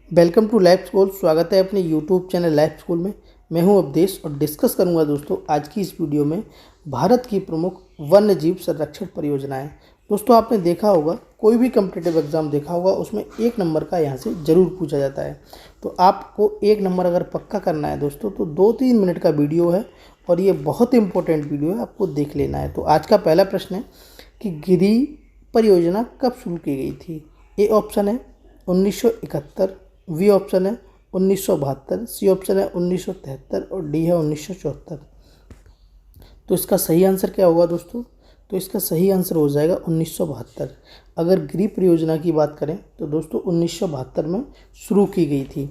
Welcome to life school. स्वागत है अपने यूट्यूब चैनल लाइफ स्कूल में। मैं हूं अवधेश और डिस्कस करूंगा दोस्तों आज की इस वीडियो में भारत की प्रमुख वन्य जीव संरक्षण परियोजनाएं। दोस्तों आपने देखा होगा, कोई भी कम्पिटिटिव एग्जाम देखा होगा, उसमें 1 नंबर का यहाँ से ज़रूर पूछा जाता है। तो आपको 1 नंबर अगर पक्का करना है दोस्तों तो 2-3 मिनट का वीडियो है और ये बहुत इंपॉर्टेंट वीडियो है, आपको देख लेना है। तो आज का पहला प्रश्न है कि गिरी परियोजना कब शुरू की गई थी। ए ऑप्शन है 1971, बी ऑप्शन है 1972, सी ऑप्शन है 1973 और डी है 1974। तो इसका सही आंसर क्या होगा दोस्तों? तो इसका सही आंसर हो जाएगा 1972। अगर गिरी परियोजना की बात करें तो दोस्तों 1972 में शुरू की गई थी।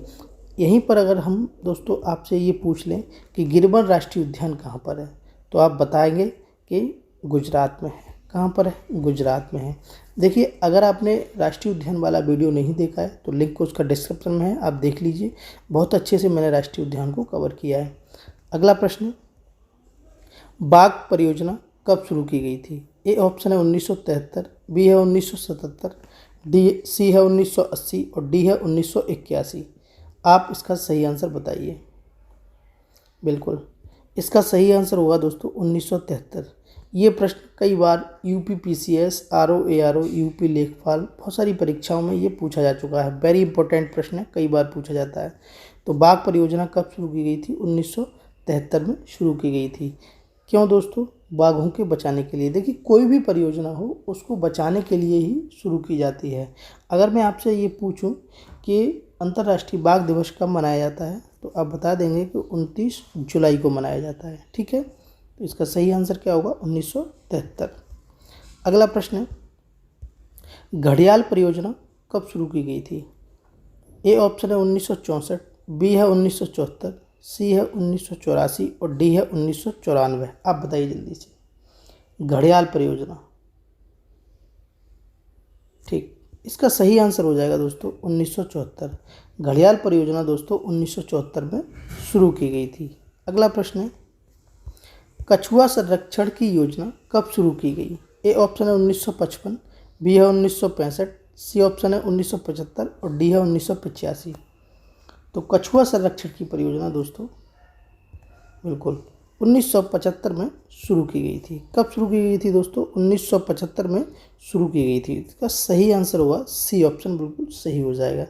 यहीं पर अगर हम दोस्तों आपसे ये पूछ लें कि गिरवन राष्ट्रीय उद्यान कहाँ पर है, तो आप बताएंगे कि गुजरात में है। कहाँ पर है? गुजरात में है। देखिए, अगर आपने राष्ट्रीय उद्यान वाला वीडियो नहीं देखा है तो लिंक उसका डिस्क्रिप्शन में है, आप देख लीजिए। बहुत अच्छे से मैंने राष्ट्रीय उद्यान को कवर किया है। अगला प्रश्न, बाघ परियोजना कब शुरू की गई थी। ए ऑप्शन है 1973, बी है 1977, सी है 1980 और डी है 1981। आप इसका सही आंसर बताइए। बिल्कुल, इसका सही आंसर होगा दोस्तों 1973। ये प्रश्न कई बार UPPCS, RO, यूपी लेखपाल, बहुत सारी परीक्षाओं में ये पूछा जा चुका है। वेरी इंपॉर्टेंट प्रश्न है, कई बार पूछा जाता है। तो बाघ परियोजना कब शुरू की गई थी? 1973 में शुरू की गई थी। क्यों दोस्तों? बाघों के बचाने के लिए। देखिए, कोई भी परियोजना हो उसको बचाने के लिए ही शुरू की जाती है। अगर मैं आपसे ये पूछूं कि अंतर्राष्ट्रीय बाघ दिवस कब मनाया जाता है, तो आप बता देंगे कि 29 जुलाई को मनाया जाता है। ठीक है, तो इसका सही आंसर क्या होगा? 1973। अगला प्रश्न है, घड़ियाल परियोजना कब शुरू की गई थी। ए ऑप्शन है 1964, बी है 1974, सी है 1984 और डी है 1994। आप बताइए जल्दी से। घड़ियाल परियोजना, ठीक, इसका सही आंसर हो जाएगा दोस्तों 1974। घड़ियाल परियोजना दोस्तों 1974 में शुरू की गई थी। अगला प्रश्न है, कछुआ संरक्षण की योजना कब शुरू की गई। ए ऑप्शन है 1955, बी है 1965, सी ऑप्शन है 1975 और डी है 1985। तो कछुआ संरक्षण की परियोजना दोस्तों बिल्कुल 1975 में शुरू की गई थी। कब शुरू की गई थी दोस्तों? 1975 में शुरू की गई थी। इसका सही आंसर होगा सी ऑप्शन, बिल्कुल सही हो जाएगा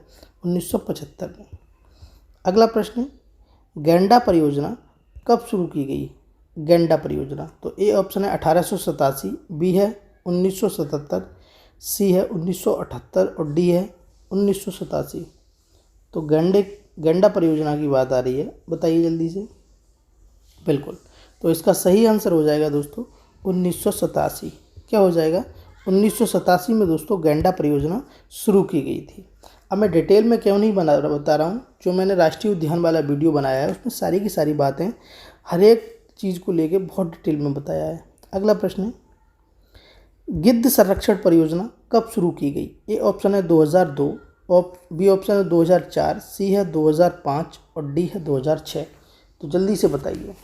1975 में। अगला प्रश्न है, गैंडा परियोजना कब शुरू की गई। गैंडा परियोजना, तो ए ऑप्शन है 1887, बी है 1977, सी है 1978 और डी है 1987। तो गैंडा परियोजना की बात आ रही है, बताइए जल्दी से। बिल्कुल, तो इसका सही आंसर हो जाएगा दोस्तों 1987। क्या हो जाएगा? 1987 में दोस्तों गैंडा परियोजना शुरू की गई थी। अब मैं डिटेल में क्यों नहीं बता रहा हूँ, जो मैंने राष्ट्रीय उद्यान वाला वीडियो बनाया है उसमें सारी की सारी बातें, हर एक चीज़ को लेके बहुत डिटेल में बताया है। अगला प्रश्न है, गिद्ध संरक्षण परियोजना कब शुरू की गई। ए ऑप्शन है 2002, बी ऑप्शन है 2004, सी है 2005 और डी है 2006। तो जल्दी से बताइए।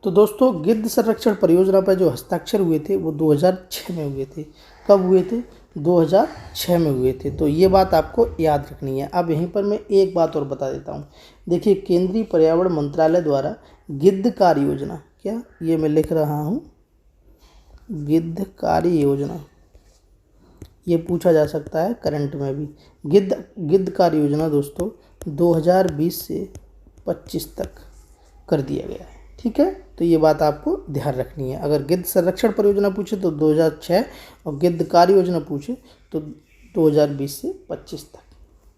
तो दोस्तों गिद्ध संरक्षण परियोजना पर जो हस्ताक्षर हुए थे वो 2006 में हुए थे। कब हुए थे? 2006 में हुए थे। तो ये बात आपको याद रखनी है। अब यहीं पर मैं एक बात और बता देता हूँ। देखिए, केंद्रीय पर्यावरण मंत्रालय द्वारा गिद्ध कार्य योजना, क्या ये मैं लिख रहा हूँ, गिद्ध कार्य योजना, ये पूछा जा सकता है करंट में भी। गिद्ध कार्य योजना दोस्तों 2020 से 25 तक कर दिया गया है। ठीक है, तो ये बात आपको ध्यान रखनी है। अगर गिद्ध संरक्षण परियोजना पूछे तो 2006 और गिद्ध कार्य योजना पूछे तो 2020 से 25 तक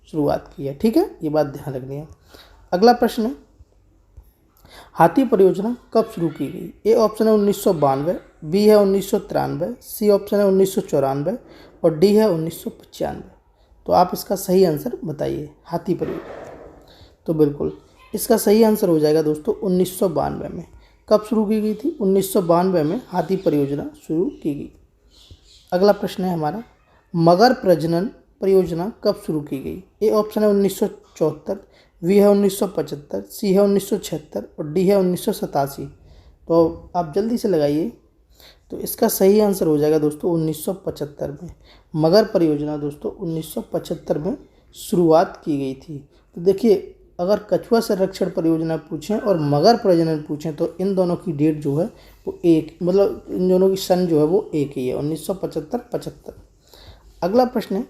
शुरुआत की है। ठीक है, ये बात ध्यान रखनी है। अगला प्रश्न है, हाथी परियोजना कब शुरू की गई। ए ऑप्शन है 1992, बी है 1993, सी ऑप्शन है 1994 और डी है 1995। तो आप इसका सही आंसर बताइए। हाथी परियोजना, तो बिल्कुल इसका सही आंसर हो जाएगा दोस्तों 1992 में। कब शुरू की गई थी? 1992 में हाथी परियोजना शुरू की गई। अगला प्रश्न है हमारा, मगर प्रजनन परियोजना कब शुरू की गई। ए ऑप्शन है 1974, बी है 1975, सी है 1976 और डी है 1987। तो आप जल्दी से लगाइए। तो इसका सही आंसर हो जाएगा दोस्तों 1975 में। मगर परियोजना दोस्तों 1975 में शुरुआत की गई थी। तो देखिए, अगर कछुआ संरक्षण परियोजना पूछें और मगर प्रजनन पूछें तो इन दोनों की डेट जो है वो एक, मतलब इन दोनों की सन जो है वो एक ही है, 1975-75। अगला प्रश्न है,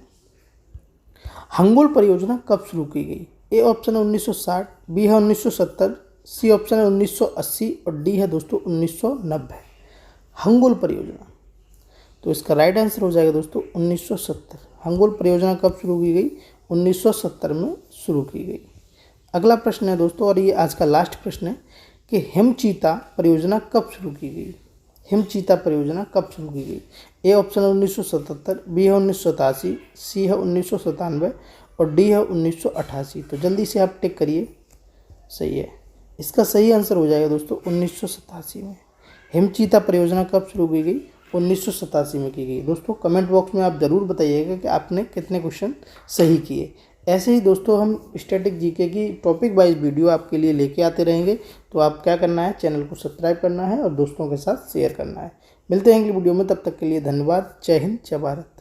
हंगोल परियोजना कब शुरू की गई? ए ऑप्शन है 1960, बी है 1970, सी ऑप्शन है 1980 और डी है दोस्तों 1990। हंगोल परियोजना, तो इसका राइट आंसर हो जाएगा दोस्तों 1970। हंगोल परियोजना कब शुरू की गई? 1970 में शुरू की गई। अगला प्रश्न है दोस्तों, और ये आज का लास्ट प्रश्न है कि हिमचीता परियोजना कब शुरू की गई? हिमचीता परियोजना कब शुरू की गई? ए ऑप्शन है 1977, बी है 1987, सी है 1997 और डी है 1988। तो जल्दी से आप टिक करिए। सही है, इसका सही आंसर हो जाएगा दोस्तों 1987 में। हिमचीता परियोजना कब शुरू की गई? 1987 में की गई। दोस्तों कमेंट बॉक्स में आप ज़रूर बताइएगा कि आपने कितने क्वेश्चन सही किए। ऐसे ही दोस्तों हम स्टैटिक जीके की टॉपिक वाइज वीडियो आपके लिए लेके आते रहेंगे। तो आप क्या करना है, चैनल को सब्सक्राइब करना है और दोस्तों के साथ शेयर करना है। मिलते हैं अगली वीडियो में, तब तक के लिए धन्यवाद। जय हिंद, जय भारत।